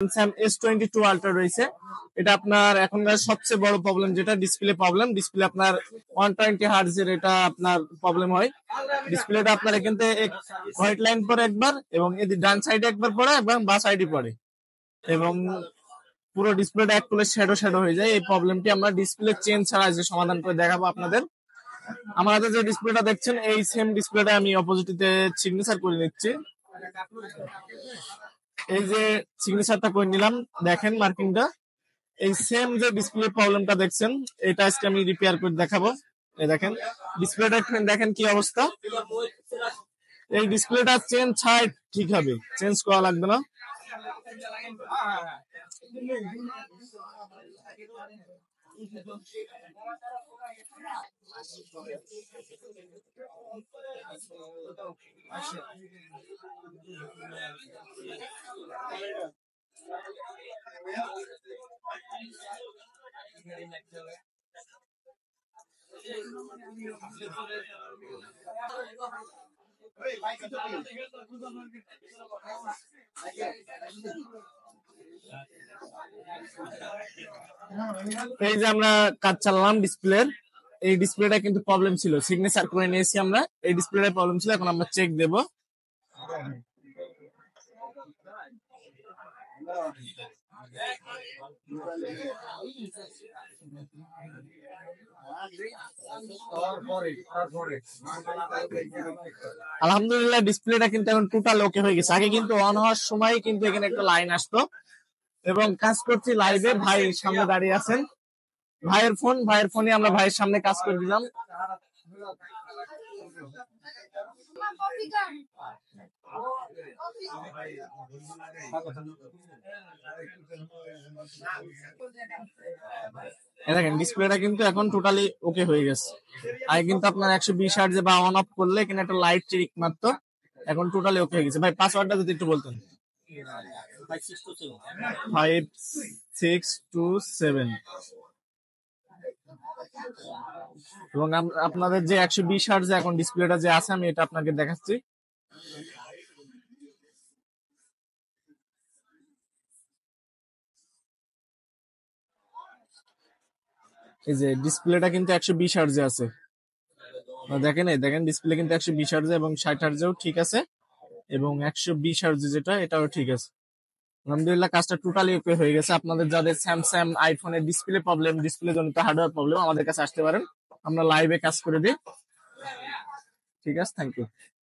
Samsung S22 ultra রয়েছে। এটা আপনার এখনকার সবচেয়ে বড় প্রবলেম যেটা ডিসপ্লে আপনার 120 হার্জ এর এটা আপনার প্রবলেম হয়। ডিসপ্লেটা আপনার এখান থেকে হোয়াইট লাইন পরে একবার, এবং এদিকে ডান সাইডে একবার পড়ে এবং বাঁ সাইডে পড়ে, এবং পুরো ডিসপ্লেটা এক কুলে শ্যাডো হয়ে যায়। এই প্রবলেমটি আমরা ডিসপ্লে চেঞ্জ ছাড়া যে সমাধান করে দেখাবো আপনাদের। আমাদের যে ডিসপ্লেটা দেখছেন এই সেম ডিসপ্লেটা আমি অপোজিটে সিগনেচার করে নিচ্ছি। এই যে সিগনেচারটা করে নিলাম, দেখেন মার্কিংটা। এই সেম যে ডিসপ্লে প্রবলেমটা দেখছেন এটা আজকে আমি রিপেয়ার করে দেখাবো। এই দেখেন ডিসপ্লেটা দেখেন কি অবস্থা। এই ডিসপ্লেটা চেঞ্জ ছাড়াই ঠিক হবে, চেঞ্জ করা লাগবে না। এই যে আমরা কাজ চালালাম ডিসপ্লের, এই ডিসপ্লেটা কিন্তু প্রবলেম ছিল, সিগনেচার করে নিয়েছি আমরা। এই ডিসপ্লেটার প্রবলেম ছিল, এখন আমরা চেক দেব। আলহামদুলিল্লাহ ডিসপ্লেটা কিন্তু এখন টোটাল ওকে হয়ে গেছে। আগে কিন্তু অন হওয়ার সময় কিন্তু এখানে একটা লাইন আসতো, এবং কাজ করছি লাইভে, ভাই সামনে দাঁড়িয়ে আছেন, ভাইয়ের ফোনে আমরা ভাইয়ের সামনে কাজ করে দিলাম। দেখেন ডিসপ্লেটা কিন্তু এখন টোটালি ওকে হয়ে গেছে। আগে কিন্তু আপনার 120 হার্টজে বা অন অফ করলে এখানে একটা লাইট চিরিক মারতো, এখন টোটালি ওকে হয়ে গেছে। ভাই পাসওয়ার্ডটা যদি একটু বলতেন। 5627। এবং আপনাদের যে 120 হার্টজে এখন ডিসপ্লেটা যে আছে আমি এটা আপনাকে দেখাচ্ছি। এই যে ডিসপ্লেটা কিন্তু 120 হার্টজে আছে, দেখেন ডিসপ্লে কিন্তু 120 হার্টজে এবং 60 হার্টজেও ঠিক আছে, এবং 120 হার্টজে যেটা এটাও ঠিক আছে। আলহামদুলিল্লাহ কাজটা টোটালি ওকে হয়ে গেছে। আপনাদের যাদের স্যামসাং আইফোনের ডিসপ্লে প্রবলেম, ডিসপ্লে জনিত হার্ডওয়্যার প্রবলেম, আমাদের কাছে আসতে পারেন, আমরা লাইভে কাজ করে দিই। ঠিক আছে, থ্যাংক ইউ।